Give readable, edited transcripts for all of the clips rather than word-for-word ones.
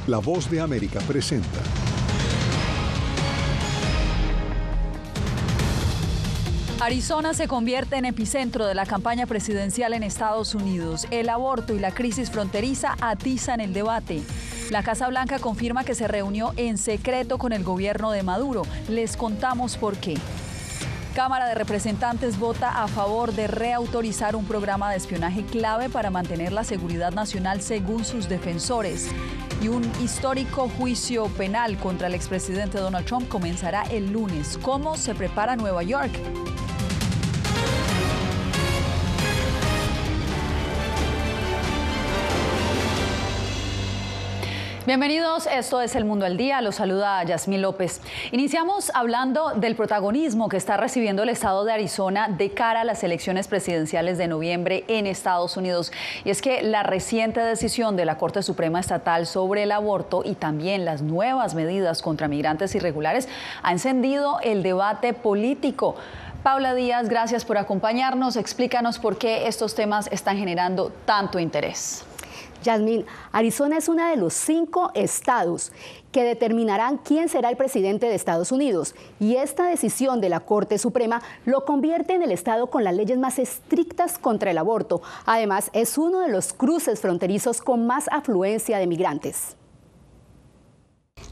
La Voz de América presenta. Arizona se convierte en epicentro de la campaña presidencial en Estados Unidos. El aborto y la crisis fronteriza atizan el debate. La Casa Blanca confirma que se reunió en secreto con el gobierno de Maduro. Les contamos por qué. Cámara de Representantes vota a favor de reautorizar un programa de espionaje clave para mantener la seguridad nacional según sus defensores. Y un histórico juicio penal contra el expresidente Donald Trump comenzará el lunes. ¿Cómo se prepara Nueva York? Bienvenidos, esto es El Mundo al Día, los saluda Yasmín López. Iniciamos hablando del protagonismo que está recibiendo el estado de Arizona de cara a las elecciones presidenciales de noviembre en Estados Unidos. Y es que la reciente decisión de la Corte Suprema Estatal sobre el aborto y también las nuevas medidas contra migrantes irregulares ha encendido el debate político. Paula Díaz, gracias por acompañarnos. Explícanos por qué estos temas están generando tanto interés. Yasmín, Arizona es uno de los 5 estados que determinarán quién será el presidente de Estados Unidos. Y esta decisión de la Corte Suprema lo convierte en el estado con las leyes más estrictas contra el aborto. Además, es uno de los cruces fronterizos con más afluencia de migrantes.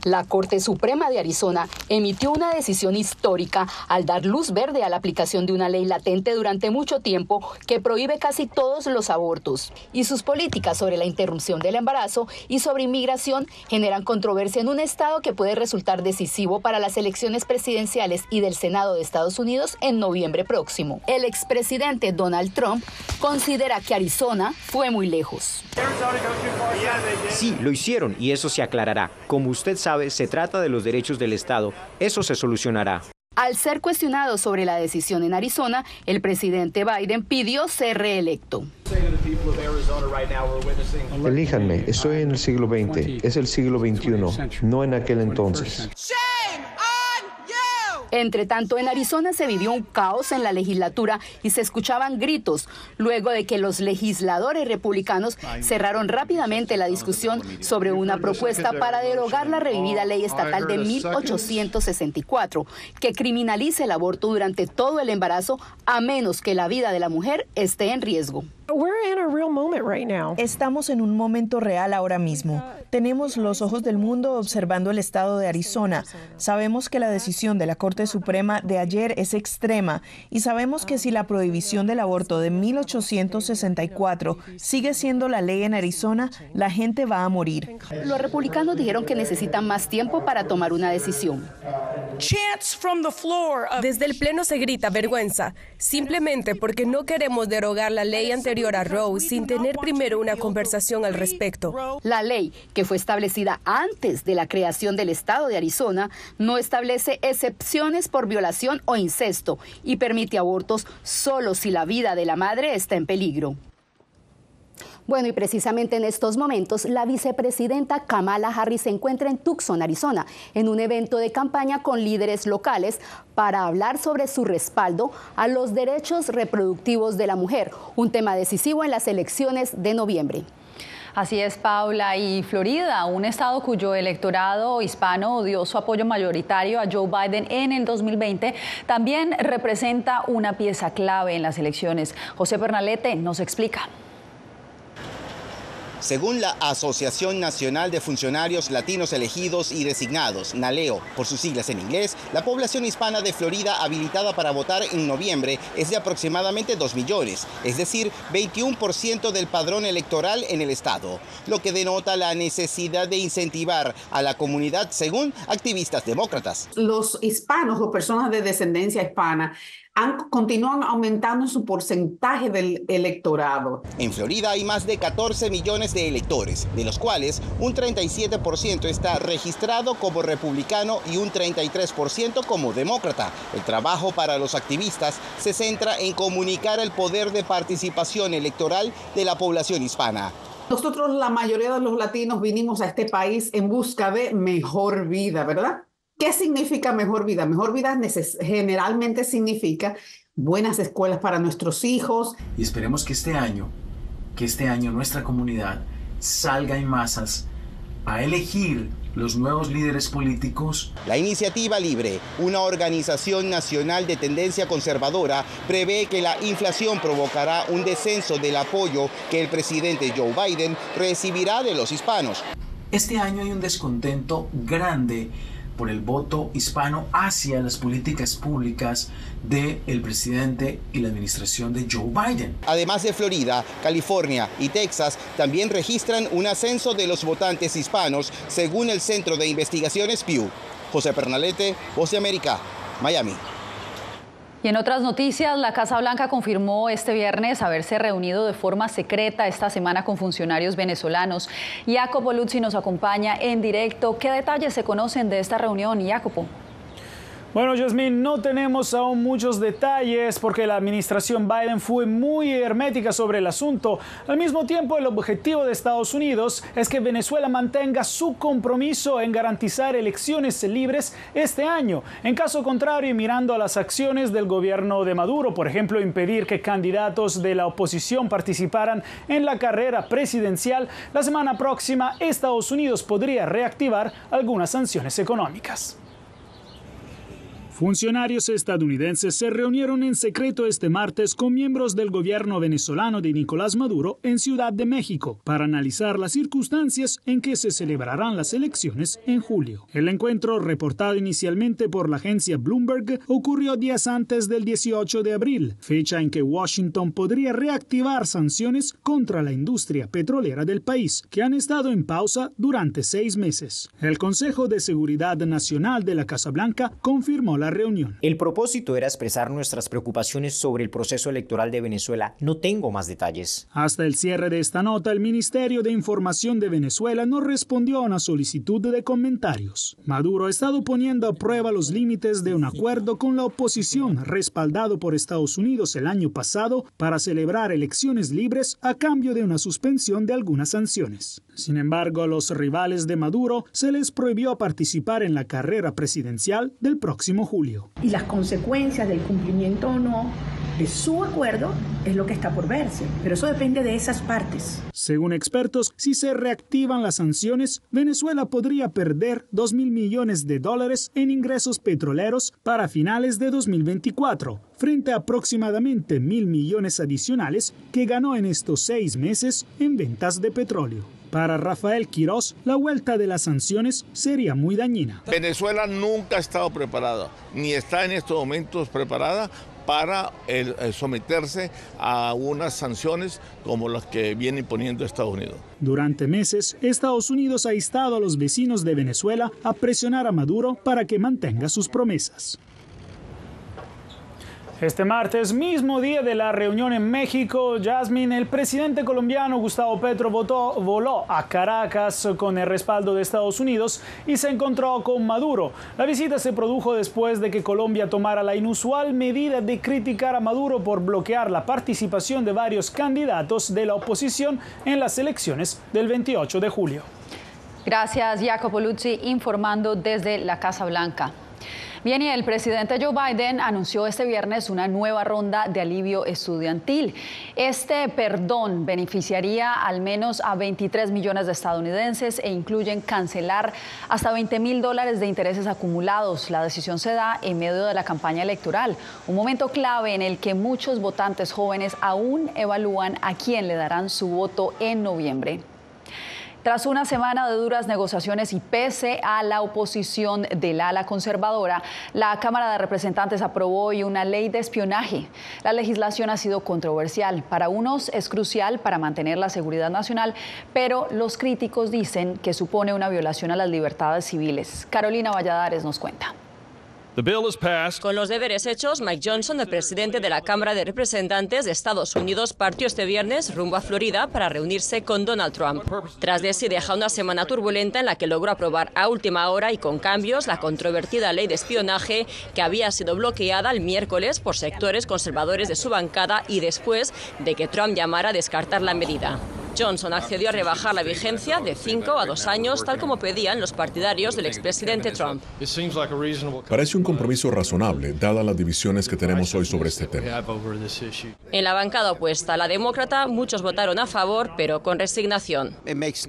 La Corte Suprema de Arizona emitió una decisión histórica al dar luz verde a la aplicación de una ley latente durante mucho tiempo que prohíbe casi todos los abortos. Y sus políticas sobre la interrupción del embarazo y sobre inmigración generan controversia en un estado que puede resultar decisivo para las elecciones presidenciales y del Senado de Estados Unidos en noviembre próximo. El expresidente Donald Trump considera que Arizona fue muy lejos. Sí, lo hicieron y eso se aclarará. Como usted sabe, se trata de los derechos del Estado. Eso se solucionará. Al ser cuestionado sobre la decisión en Arizona, el presidente Biden pidió ser reelecto. Elíjanme, estoy en el siglo XX, es el siglo XXI, no en aquel entonces. Entre tanto, en Arizona se vivió un caos en la legislatura y se escuchaban gritos luego de que los legisladores republicanos cerraron rápidamente la discusión sobre una propuesta para derogar la revivida ley estatal de 1864, que criminaliza el aborto durante todo el embarazo a menos que la vida de la mujer esté en riesgo. Estamos en un momento real ahora mismo. Tenemos los ojos del mundo observando el estado de Arizona. Sabemos que la decisión de la Corte Suprema de ayer es extrema y sabemos que si la prohibición del aborto de 1864 sigue siendo la ley en Arizona, la gente va a morir. Los republicanos dijeron que necesitan más tiempo para tomar una decisión. Desde el Pleno se grita vergüenza, simplemente porque no queremos derogar la ley anterior a Roe sin tener primero una conversación al respecto. La ley, que fue establecida antes de la creación del estado de Arizona, no establece excepciones por violación o incesto y permite abortos solo si la vida de la madre está en peligro. Bueno, y precisamente en estos momentos, la vicepresidenta Kamala Harris se encuentra en Tucson, Arizona, en un evento de campaña con líderes locales para hablar sobre su respaldo a los derechos reproductivos de la mujer, un tema decisivo en las elecciones de noviembre. Así es, Paula. Y Florida, un estado cuyo electorado hispano dio su apoyo mayoritario a Joe Biden en el 2020, también representa una pieza clave en las elecciones. José Pernalete nos explica. Según la Asociación Nacional de Funcionarios Latinos Elegidos y Designados, NALEO, por sus siglas en inglés, la población hispana de Florida habilitada para votar en noviembre es de aproximadamente 2 millones, es decir, 21% del padrón electoral en el estado, lo que denota la necesidad de incentivar a la comunidad según activistas demócratas. Los hispanos o personas de descendencia hispana continúan aumentando su porcentaje del electorado. En Florida hay más de 14 millones de electores, de los cuales un 37% está registrado como republicano y un 33% como demócrata. El trabajo para los activistas se centra en comunicar el poder de participación electoral de la población hispana. Nosotros, la mayoría de los latinos, vinimos a este país en busca de mejor vida, ¿verdad? ¿Qué significa mejor vida? Mejor vida generalmente significa buenas escuelas para nuestros hijos. Y esperemos que este año nuestra comunidad salga en masas a elegir los nuevos líderes políticos. La Iniciativa Libre, una organización nacional de tendencia conservadora, prevé que la inflación provocará un descenso del apoyo que el presidente Joe Biden recibirá de los hispanos. Este año hay un descontento grande por el voto hispano hacia las políticas públicas del presidente y la administración de Joe Biden. Además de Florida, California y Texas, también registran un ascenso de los votantes hispanos, según el Centro de Investigaciones Pew. José Pernalete, Voz de América, Miami. Y en otras noticias, la Casa Blanca confirmó este viernes haberse reunido de forma secreta esta semana con funcionarios venezolanos. Jacopo Luzzi nos acompaña en directo. ¿Qué detalles se conocen de esta reunión, Jacopo? Bueno, Yasmín, no tenemos aún muchos detalles porque la administración Biden fue muy hermética sobre el asunto. Al mismo tiempo, el objetivo de Estados Unidos es que Venezuela mantenga su compromiso en garantizar elecciones libres este año. En caso contrario, y mirando a las acciones del gobierno de Maduro, por ejemplo, impedir que candidatos de la oposición participaran en la carrera presidencial, la semana próxima Estados Unidos podría reactivar algunas sanciones económicas. Funcionarios estadounidenses se reunieron en secreto este martes con miembros del gobierno venezolano de Nicolás Maduro en Ciudad de México para analizar las circunstancias en que se celebrarán las elecciones en julio. El encuentro, reportado inicialmente por la agencia Bloomberg, ocurrió días antes del 18 de abril, fecha en que Washington podría reactivar sanciones contra la industria petrolera del país, que han estado en pausa durante 6 meses. El Consejo de Seguridad Nacional de la Casa Blanca confirmó la reunión. El propósito era expresar nuestras preocupaciones sobre el proceso electoral de Venezuela. No tengo más detalles. Hasta el cierre de esta nota, el Ministerio de Información de Venezuela no respondió a una solicitud de comentarios. Maduro ha estado poniendo a prueba los límites de un acuerdo con la oposición respaldado por Estados Unidos el año pasado para celebrar elecciones libres a cambio de una suspensión de algunas sanciones. Sin embargo, a los rivales de Maduro se les prohibió participar en la carrera presidencial del próximo julio. Y las consecuencias del cumplimiento o no de su acuerdo es lo que está por verse, pero eso depende de esas partes. Según expertos, si se reactivan las sanciones, Venezuela podría perder $2.000 millones en ingresos petroleros para finales de 2024, frente a aproximadamente 1.000 millones adicionales que ganó en estos 6 meses en ventas de petróleo. Para Rafael Quiroz, la vuelta de las sanciones sería muy dañina. Venezuela nunca ha estado preparada, ni está en estos momentos preparada para someterse a unas sanciones como las que viene imponiendo Estados Unidos. Durante meses, Estados Unidos ha instado a los vecinos de Venezuela a presionar a Maduro para que mantenga sus promesas. Este martes, mismo día de la reunión en México, Yasmín, el presidente colombiano Gustavo Petro voló a Caracas con el respaldo de Estados Unidos y se encontró con Maduro. La visita se produjo después de que Colombia tomara la inusual medida de criticar a Maduro por bloquear la participación de varios candidatos de la oposición en las elecciones del 28 de julio. Gracias, Jacopo Luzzi, informando desde la Casa Blanca. Bien, y el presidente Joe Biden anunció este viernes una nueva ronda de alivio estudiantil. Este perdón beneficiaría al menos a 23 millones de estadounidenses e incluyen cancelar hasta $20.000 de intereses acumulados. La decisión se da en medio de la campaña electoral, un momento clave en el que muchos votantes jóvenes aún evalúan a quién le darán su voto en noviembre. Tras una semana de duras negociaciones y pese a la oposición del ala conservadora, la Cámara de Representantes aprobó hoy una ley de espionaje. La legislación ha sido controversial. Para unos es crucial para mantener la seguridad nacional, pero los críticos dicen que supone una violación a las libertades civiles. Carolina Valladares nos cuenta. Con los deberes hechos, Mike Johnson, el presidente de la Cámara de Representantes de Estados Unidos, partió este viernes rumbo a Florida para reunirse con Donald Trump. Tras de sí deja una semana turbulenta en la que logró aprobar a última hora y con cambios la controvertida ley de espionaje que había sido bloqueada el miércoles por sectores conservadores de su bancada y después de que Trump llamara a descartar la medida. Johnson accedió a rebajar la vigencia de 5 a 2 años, tal como pedían los partidarios del expresidente Trump. Parece un compromiso razonable, dadas las divisiones que tenemos hoy sobre este tema. En la bancada opuesta a la demócrata, muchos votaron a favor, pero con resignación.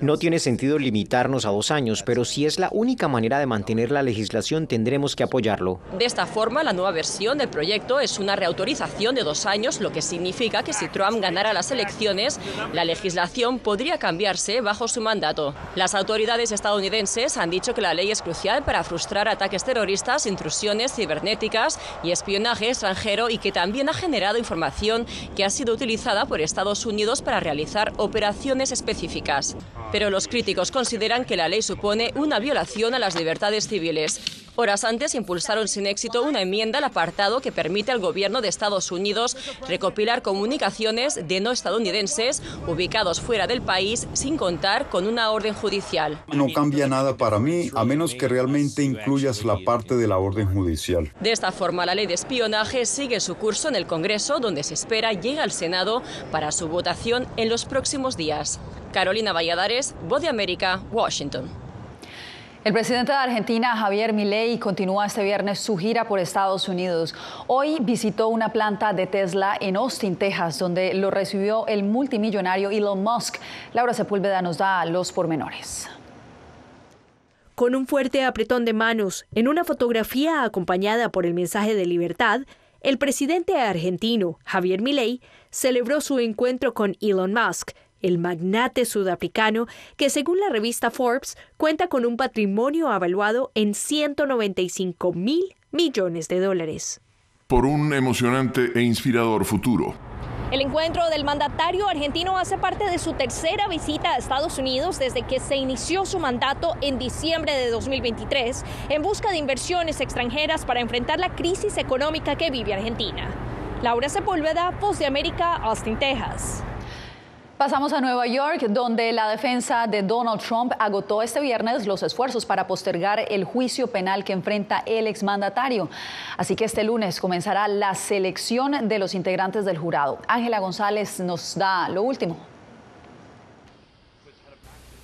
No tiene sentido limitarnos a 2 años, pero si es la única manera de mantener la legislación, tendremos que apoyarlo. De esta forma, la nueva versión del proyecto es una reautorización de 2 años, lo que significa que si Trump ganara las elecciones, la legislación podría cambiarse bajo su mandato. Las autoridades estadounidenses han dicho que la ley es crucial para frustrar ataques terroristas, intrusiones cibernéticas y espionaje extranjero, y que también ha generado información que ha sido utilizada por Estados Unidos para realizar operaciones específicas. Pero los críticos consideran que la ley supone una violación a las libertades civiles. Horas antes impulsaron sin éxito una enmienda al apartado que permite al gobierno de Estados Unidos recopilar comunicaciones de no estadounidenses ubicados fuera del país sin contar con una orden judicial. No cambia nada para mí, a menos que realmente incluyas la parte de la orden judicial. De esta forma, la ley de espionaje sigue su curso en el Congreso, donde se espera llegue al Senado para su votación en los próximos días. Carolina Valladares, Voz de América, Washington. El presidente de Argentina, Javier Milei, continúa este viernes su gira por Estados Unidos. Hoy visitó una planta de Tesla en Austin, Texas, donde lo recibió el multimillonario Elon Musk. Laura Sepúlveda nos da los pormenores. Con un fuerte apretón de manos, en una fotografía acompañada por el mensaje de libertad, el presidente argentino, Javier Milei, celebró su encuentro con Elon Musk, el magnate sudafricano que, según la revista Forbes, cuenta con un patrimonio avaluado en $195.000 millones. Por un emocionante e inspirador futuro. El encuentro del mandatario argentino hace parte de su tercera visita a Estados Unidos desde que se inició su mandato en diciembre de 2023, en busca de inversiones extranjeras para enfrentar la crisis económica que vive Argentina. Laura Sepúlveda, Voz de América, Austin, Texas. Pasamos a Nueva York, donde la defensa de Donald Trump agotó este viernes los esfuerzos para postergar el juicio penal que enfrenta el exmandatario. Así que este lunes comenzará la selección de los integrantes del jurado. Ángela González nos da lo último.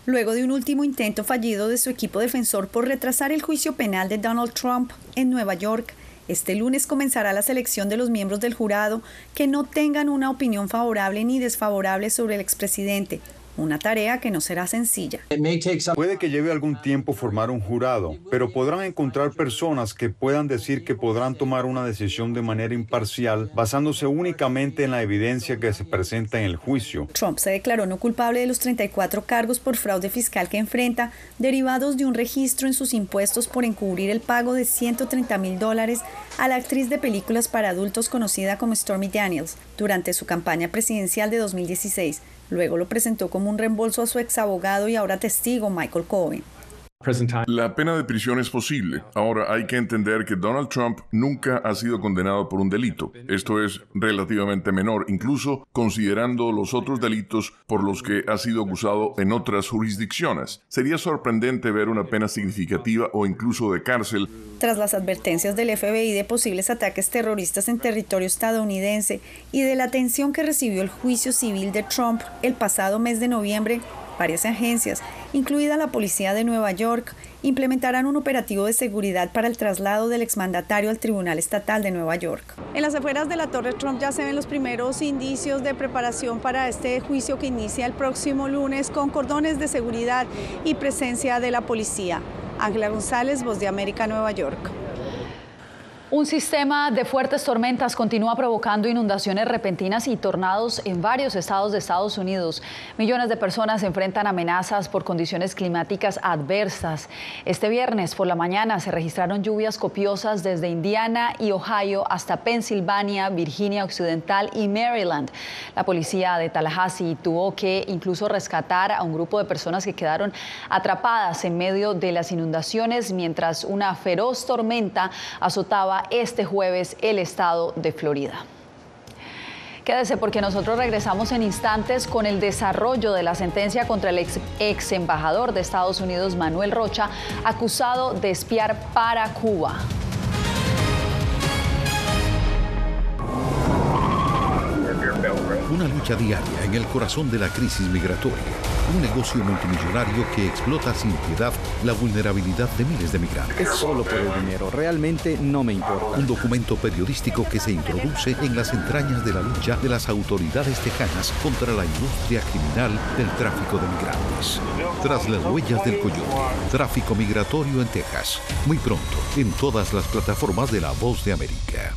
Luego de un último intento fallido de su equipo defensor por retrasar el juicio penal de Donald Trump en Nueva York, este lunes comenzará la selección de los miembros del jurado que no tengan una opinión favorable ni desfavorable sobre el expresidente, una tarea que no será sencilla. Puede que lleve algún tiempo formar un jurado, pero podrán encontrar personas que puedan decir que podrán tomar una decisión de manera imparcial basándose únicamente en la evidencia que se presenta en el juicio. Trump se declaró no culpable de los 34 cargos por fraude fiscal que enfrenta, derivados de un registro en sus impuestos por encubrir el pago de $130.000 a la actriz de películas para adultos conocida como Stormy Daniels durante su campaña presidencial de 2016. Luego lo presentó como un reembolso a su exabogado y ahora testigo Michael Cohen. La pena de prisión es posible. Ahora hay que entender que Donald Trump nunca ha sido condenado por un delito. Esto es relativamente menor, incluso considerando los otros delitos por los que ha sido acusado en otras jurisdicciones. Sería sorprendente ver una pena significativa o incluso de cárcel. Tras las advertencias del FBI de posibles ataques terroristas en territorio estadounidense y de la atención que recibió el juicio civil de Trump el pasado mes de noviembre, varias agencias, incluida la Policía de Nueva York, implementarán un operativo de seguridad para el traslado del exmandatario al Tribunal Estatal de Nueva York. En las afueras de la Torre Trump ya se ven los primeros indicios de preparación para este juicio que inicia el próximo lunes con cordones de seguridad y presencia de la policía. Ángela González, Voz de América, Nueva York. Un sistema de fuertes tormentas continúa provocando inundaciones repentinas y tornados en varios estados de Estados Unidos. Millones de personas enfrentan amenazas por condiciones climáticas adversas. Este viernes por la mañana se registraron lluvias copiosas desde Indiana y Ohio hasta Pensilvania, Virginia Occidental y Maryland. La policía de Tallahassee tuvo que incluso rescatar a un grupo de personas que quedaron atrapadas en medio de las inundaciones mientras una feroz tormenta azotaba este jueves el estado de Florida. Quédese porque nosotros regresamos en instantes con el desarrollo de la sentencia contra el ex embajador de Estados Unidos, Manuel Rocha, acusado de espiar para Cuba. Una lucha diaria en el corazón de la crisis migratoria. Un negocio multimillonario que explota sin piedad la vulnerabilidad de miles de migrantes. Es solo por el dinero, realmente no me importa. Un documento periodístico que se introduce en las entrañas de la lucha de las autoridades tejanas contra la industria criminal del tráfico de migrantes. Tras las huellas del coyote, tráfico migratorio en Texas. Muy pronto, en todas las plataformas de La Voz de América.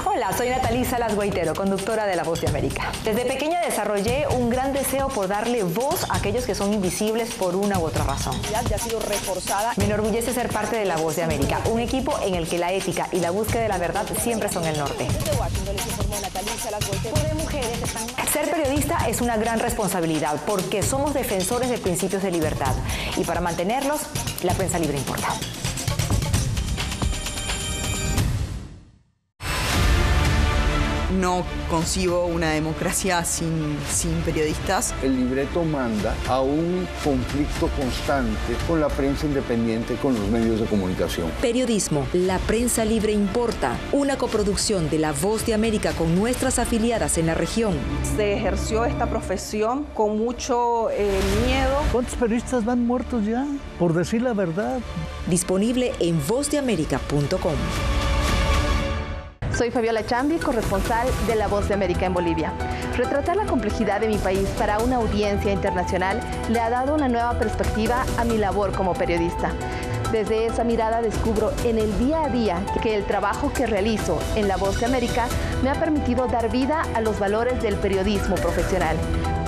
Hola, soy Natalí Salas Guaitero, conductora de La Voz de América. Desde pequeña desarrollé un gran deseo por darle voz a aquellos que son invisibles por una u otra razón. Ya ha sido reforzada. Me enorgullece ser parte de La Voz de América, un equipo en el que la ética y la búsqueda de la verdad siempre son el norte. Ser periodista es una gran responsabilidad porque somos defensores de principios de libertad y para mantenerlos, la prensa libre importa. No concibo una democracia sin periodistas. El libreto manda a un conflicto constante con la prensa independiente, con los medios de comunicación. Periodismo, la prensa libre importa. Una coproducción de La Voz de América con nuestras afiliadas en la región. Se ejerció esta profesión con mucho miedo. ¿Cuántos periodistas van muertos ya por decir la verdad? Disponible en vozdeamerica.com. Soy Fabiola Chambi, corresponsal de La Voz de América en Bolivia. Retratar la complejidad de mi país para una audiencia internacional le ha dado una nueva perspectiva a mi labor como periodista. Desde esa mirada descubro en el día a día que el trabajo que realizo en La Voz de América me ha permitido dar vida a los valores del periodismo profesional.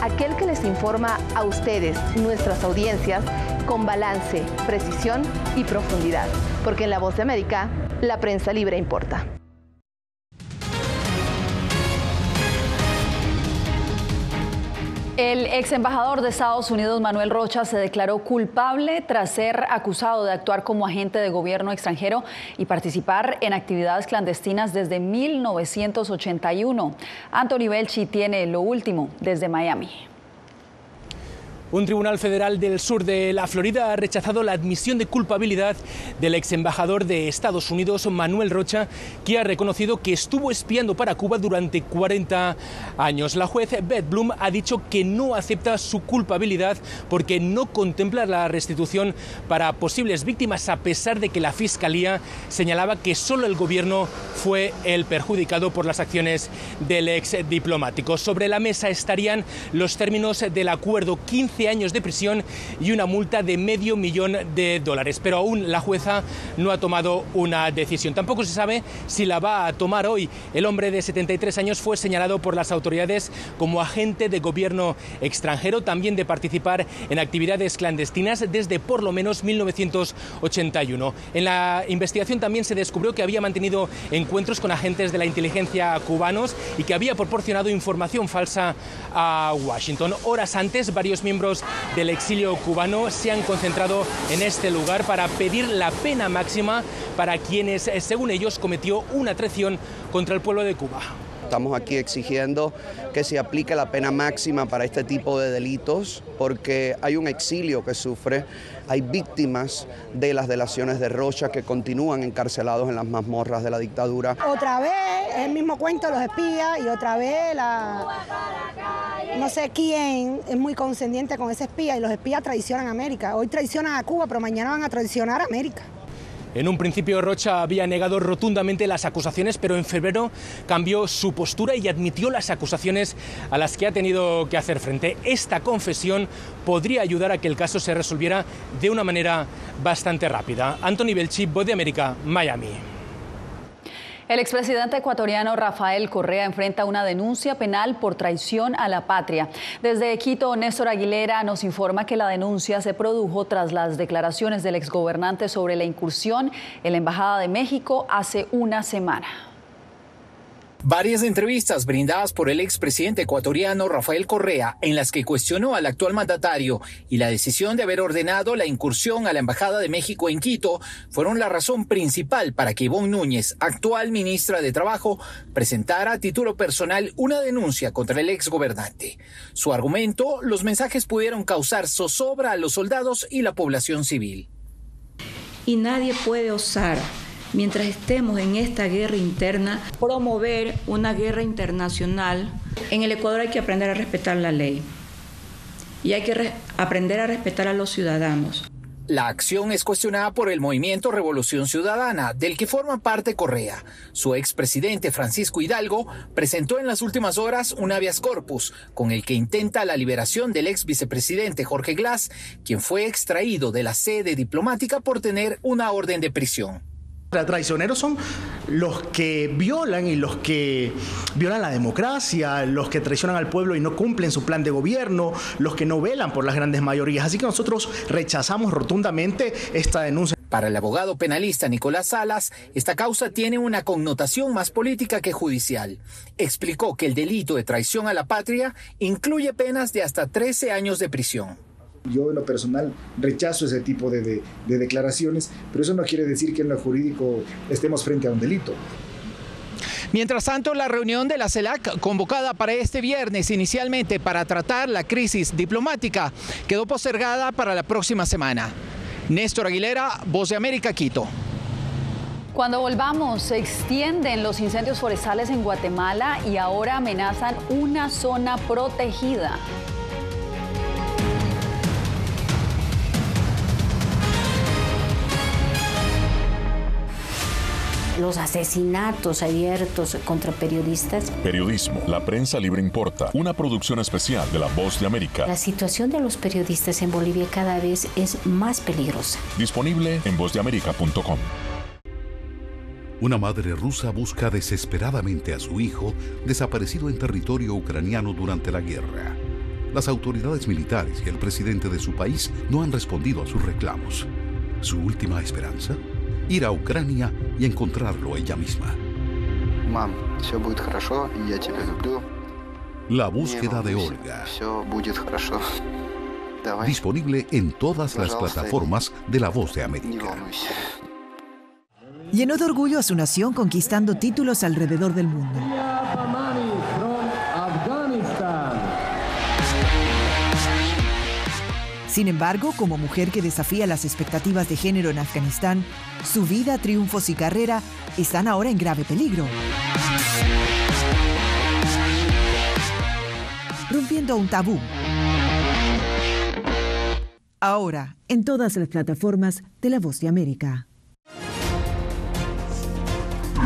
Aquel que les informa a ustedes, nuestras audiencias, con balance, precisión y profundidad. Porque en La Voz de América, la prensa libre importa. El ex embajador de Estados Unidos, Manuel Rocha, se declaró culpable tras ser acusado de actuar como agente de gobierno extranjero y participar en actividades clandestinas desde 1981. Anthony Belchi tiene lo último desde Miami. Un tribunal federal del sur de la Florida ha rechazado la admisión de culpabilidad del ex embajador de Estados Unidos, Manuel Rocha, que ha reconocido que estuvo espiando para Cuba durante 40 años. La juez Beth Bloom ha dicho que no acepta su culpabilidad porque no contempla la restitución para posibles víctimas, a pesar de que la Fiscalía señalaba que solo el gobierno fue el perjudicado por las acciones del ex diplomático. Sobre la mesa estarían los términos del acuerdo: 15 años de prisión y una multa de $500,000, pero aún la jueza no ha tomado una decisión. Tampoco se sabe si la va a tomar hoy. El hombre de 73 años fue señalado por las autoridades como agente de gobierno extranjero, también de participar en actividades clandestinas desde por lo menos 1981. En la investigación también se descubrió que había mantenido encuentros con agentes de la inteligencia cubanos y que había proporcionado información falsa a Washington. Horas antes, varios miembros del exilio cubano se han concentrado en este lugar para pedir la pena máxima para quienes, según ellos, cometió una traición contra el pueblo de Cuba. Estamos aquí exigiendo que se aplique la pena máxima para este tipo de delitos porque hay un exilio que sufre, hay víctimas de las delaciones de Rocha que continúan encarcelados en las mazmorras de la dictadura. Otra vez el mismo cuento de los espías y otra vez no sé quién es muy condescendiente con ese espía y los espías traicionan a América. Hoy traicionan a Cuba, pero mañana van a traicionar a América. En un principio Rocha había negado rotundamente las acusaciones, pero en febrero cambió su postura y admitió las acusaciones a las que ha tenido que hacer frente. Esta confesión podría ayudar a que el caso se resolviera de una manera bastante rápida. Anthony Belchi, Voz de América, Miami. El expresidente ecuatoriano Rafael Correa enfrenta una denuncia penal por traición a la patria. Desde Quito, Néstor Aguilera nos informa que la denuncia se produjo tras las declaraciones del exgobernante sobre la incursión en la Embajada de México hace una semana. Varias entrevistas brindadas por el expresidente ecuatoriano Rafael Correa, en las que cuestionó al actual mandatario y la decisión de haber ordenado la incursión a la Embajada de México en Quito, fueron la razón principal para que Ivonne Núñez, actual ministra de Trabajo, presentara a título personal una denuncia contra el exgobernante. Su argumento: los mensajes pudieron causar zozobra a los soldados y la población civil. Y nadie puede osar mientras estemos en esta guerra interna, promover una guerra internacional. En el Ecuador hay que aprender a respetar la ley y hay que aprender a respetar a los ciudadanos. La acción es cuestionada por el movimiento Revolución Ciudadana, del que forma parte Correa. Su expresidente Francisco Hidalgo presentó en las últimas horas un habeas corpus con el que intenta la liberación del ex vicepresidente Jorge Glass, quien fue extraído de la sede diplomática por tener una orden de prisión. Traicioneros son los que violan la democracia, los que traicionan al pueblo y no cumplen su plan de gobierno, los que no velan por las grandes mayorías. Así que nosotros rechazamos rotundamente esta denuncia. Para el abogado penalista Nicolás Salas, esta causa tiene una connotación más política que judicial. Explicó que el delito de traición a la patria incluye penas de hasta 13 años de prisión. Yo en lo personal rechazo ese tipo de declaraciones, pero eso no quiere decir que en lo jurídico estemos frente a un delito. Mientras tanto, la reunión de la CELAC, convocada para este viernes inicialmente para tratar la crisis diplomática, quedó postergada para la próxima semana. Néstor Aguilera, Voz de América, Quito. Cuando volvamos, se extienden los incendios forestales en Guatemala y ahora amenazan una zona protegida. Los asesinatos abiertos contra periodistas. Periodismo, la prensa libre importa. Una producción especial de La Voz de América. La situación de los periodistas en Bolivia cada vez es más peligrosa. Disponible en vozdeamerica.com. Una madre rusa busca desesperadamente a su hijo desaparecido en territorio ucraniano durante la guerra. Las autoridades militares y el presidente de su país no han respondido a sus reclamos. ¿Su última esperanza? Ir a Ucrania y encontrarlo ella misma. Mam, все будет хорошо, я тебя люблю. La búsqueda de Olga. Все будет хорошо. Disponible en todas las plataformas de La Voz de América. Llenó de orgullo a su nación conquistando títulos alrededor del mundo. Sin embargo, como mujer que desafía las expectativas de género en Afganistán, su vida, triunfos y carrera están ahora en grave peligro. Rompiendo un tabú. Ahora, en todas las plataformas de La Voz de América.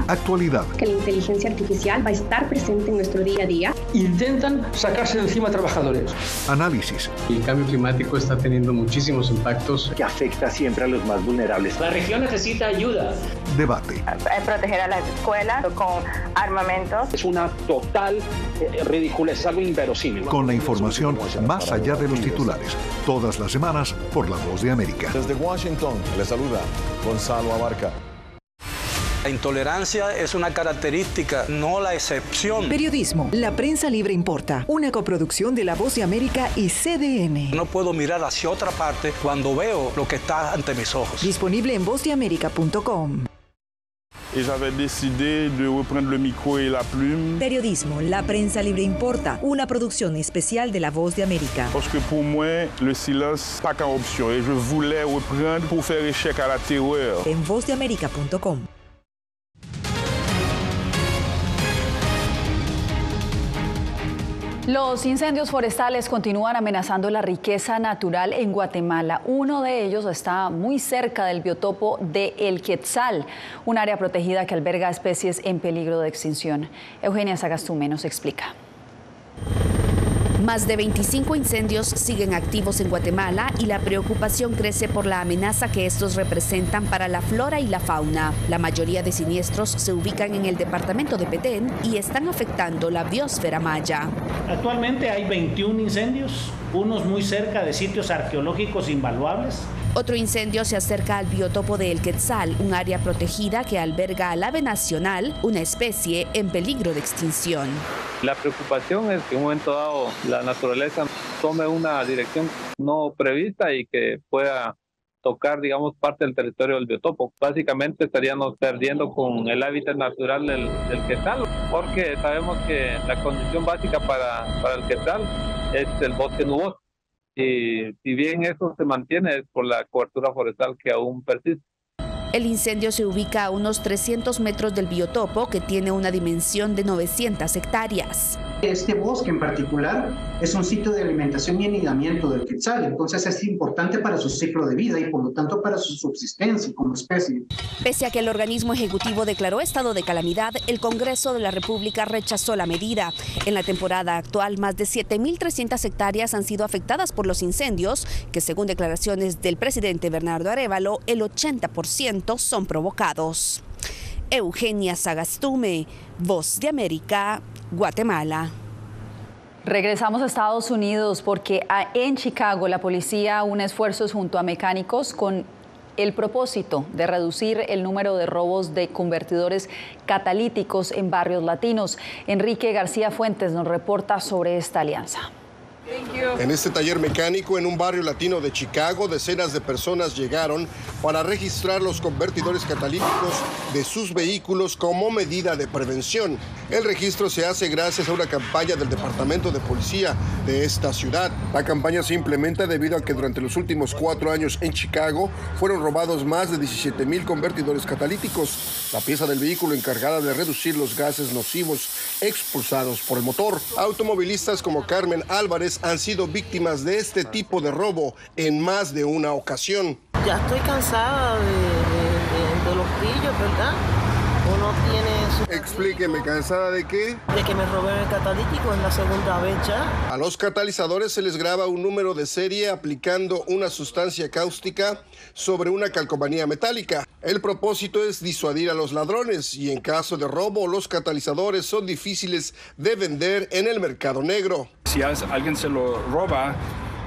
Actualidad. Que la inteligencia artificial va a estar presente en nuestro día a día. Intentan sacarse de encima a trabajadores. Análisis. El cambio climático está teniendo muchísimos impactos que afecta siempre a los más vulnerables. La región necesita ayuda. Debate. Proteger a las escuelas con armamentos. Es una total ridiculez, es algo inverosímil. Con la información más allá de los titulares. Todas las semanas por La Voz de América. Desde Washington, les saluda Gonzalo Abarca. La intolerancia es una característica, no la excepción. Periodismo, la prensa libre importa. Una coproducción de La Voz de América y CDN. No puedo mirar hacia otra parte cuando veo lo que está ante mis ojos. Disponible en vozdeamerica.com. Y j'avais décidé de reprendre le micro et la plume. Periodismo, la prensa libre importa. Una producción especial de La Voz de América. Parce que pour moi, le silence pas qu'une option. Et je voulais reprendre pour faire échec à la terreur. En vozdeamerica.com. Los incendios forestales continúan amenazando la riqueza natural en Guatemala. Uno de ellos está muy cerca del biotopo de El Quetzal, un área protegida que alberga especies en peligro de extinción. Eugenia Sagastume nos explica. Más de 25 incendios siguen activos en Guatemala y la preocupación crece por la amenaza que estos representan para la flora y la fauna. La mayoría de siniestros se ubican en el departamento de Petén y están afectando la biosfera maya. Actualmente hay 21 incendios, unos muy cerca de sitios arqueológicos invaluables. Otro incendio se acerca al biotopo de El Quetzal, un área protegida que alberga al ave nacional, una especie en peligro de extinción. La preocupación es que en un momento dado la naturaleza tome una dirección no prevista y que pueda tocar, digamos, parte del territorio del biotopo. Básicamente estaríamos perdiendo con el hábitat natural del quetzal, porque sabemos que la condición básica para el quetzal es el bosque nuboso. Y si bien eso se mantiene es por la cobertura forestal que aún persiste. El incendio se ubica a unos 300 metros del biotopo, que tiene una dimensión de 900 hectáreas. Este bosque en particular es un sitio de alimentación y anidamiento del quetzal, entonces es importante para su ciclo de vida y por lo tanto para su subsistencia como especie. Pese a que el organismo ejecutivo declaró estado de calamidad, el Congreso de la República rechazó la medida. En la temporada actual, más de 7.300 hectáreas han sido afectadas por los incendios, que según declaraciones del presidente Bernardo Arévalo, el 80% son provocados. Eugenia Sagastume, Voz de América, Guatemala. Regresamos a Estados Unidos porque en Chicago la policía une esfuerzos junto a mecánicos con el propósito de reducir el número de robos de convertidores catalíticos en barrios latinos. Enrique García Fuentes nos reporta sobre esta alianza. En este taller mecánico en un barrio latino de Chicago, decenas de personas llegaron para registrar los convertidores catalíticos de sus vehículos como medida de prevención. El registro se hace gracias a una campaña del Departamento de Policía de esta ciudad. La campaña se implementa debido a que durante los últimos 4 años en Chicago fueron robados más de 17,000 convertidores catalíticos, la pieza del vehículo encargada de reducir los gases nocivos expulsados por el motor. Automovilistas como Carmen Álvarez han sido víctimas de este tipo de robo en más de una ocasión. Ya estoy cansada de los pillos, ¿verdad? Uno tiene su... Explíqueme, ¿cansada de qué? De que me roben el catalítico, es la segunda vez ya. A los catalizadores se les graba un número de serie aplicando una sustancia cáustica sobre una calcomanía metálica. El propósito es disuadir a los ladrones y en caso de robo, los catalizadores son difíciles de vender en el mercado negro. Si alguien se lo roba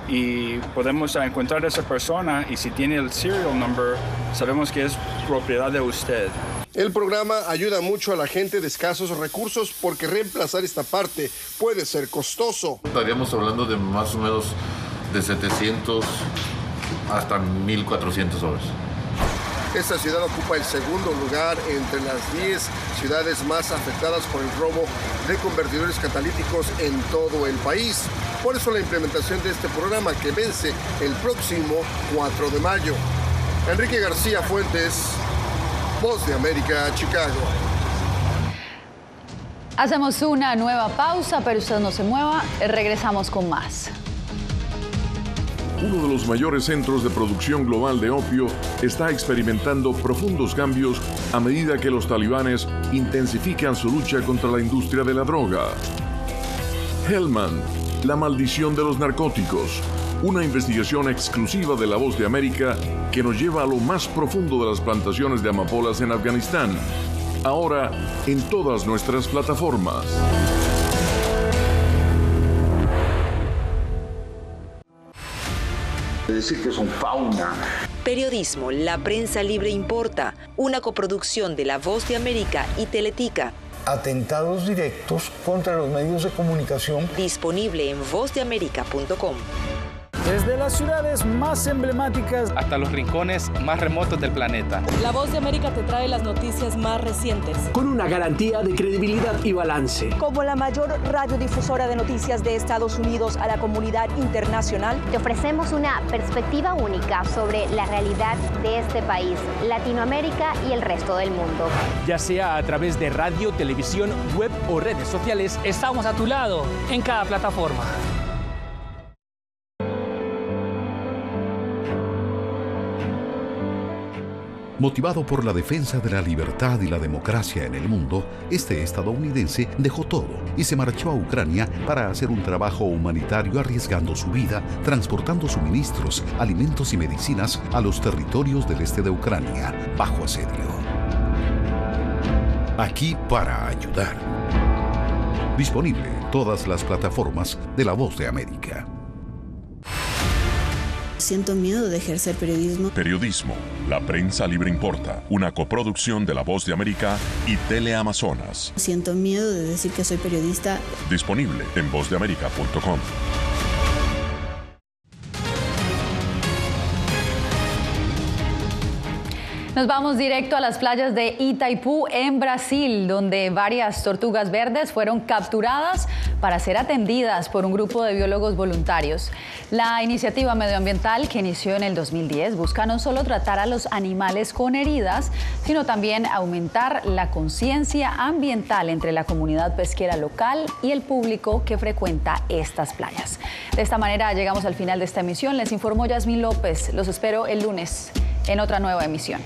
y podemos encontrar a esa persona y si tiene el serial number, sabemos que es propiedad de usted. El programa ayuda mucho a la gente de escasos recursos porque reemplazar esta parte puede ser costoso. Estaríamos hablando de más o menos de 700 hasta 1,400 horas. Esta ciudad ocupa el segundo lugar entre las 10 ciudades más afectadas por el robo de convertidores catalíticos en todo el país. Por eso la implementación de este programa que vence el próximo 4 de mayo. Enrique García Fuentes, Voz de América, Chicago. Hacemos una nueva pausa, pero usted no se mueva, regresamos con más. Uno de los mayores centros de producción global de opio está experimentando profundos cambios a medida que los talibanes intensifican su lucha contra la industria de la droga. Hellman, la maldición de los narcóticos, una investigación exclusiva de La Voz de América que nos lleva a lo más profundo de las plantaciones de amapolas en Afganistán. Ahora en todas nuestras plataformas. Decir que son fauna. Periodismo, la prensa libre importa, una coproducción de La Voz de América y Teletica. Atentados directos contra los medios de comunicación. Disponible en vozdeamerica.com. Desde las ciudades más emblemáticas hasta los rincones más remotos del planeta. La Voz de América te trae las noticias más recientes. Con una garantía de credibilidad y balance. Como la mayor radiodifusora de noticias de Estados Unidos a la comunidad internacional, te ofrecemos una perspectiva única sobre la realidad de este país, Latinoamérica y el resto del mundo. Ya sea a través de radio, televisión, web o redes sociales, estamos a tu lado en cada plataforma. Motivado por la defensa de la libertad y la democracia en el mundo, este estadounidense dejó todo y se marchó a Ucrania para hacer un trabajo humanitario arriesgando su vida, transportando suministros, alimentos y medicinas a los territorios del este de Ucrania, bajo asedio. Aquí para ayudar. Disponible en todas las plataformas de La Voz de América. Siento miedo de ejercer periodismo. Periodismo, la prensa libre importa, una coproducción de La Voz de América y Teleamazonas. Siento miedo de decir que soy periodista. Disponible en vozdeamerica.com. Nos vamos directo a las playas de Itaipú, en Brasil, donde varias tortugas verdes fueron capturadas para ser atendidas por un grupo de biólogos voluntarios. La iniciativa medioambiental, que inició en el 2010, busca no solo tratar a los animales con heridas, sino también aumentar la conciencia ambiental entre la comunidad pesquera local y el público que frecuenta estas playas. De esta manera llegamos al final de esta emisión. Les informó Yasmín López. Los espero el lunes en otra nueva emisión.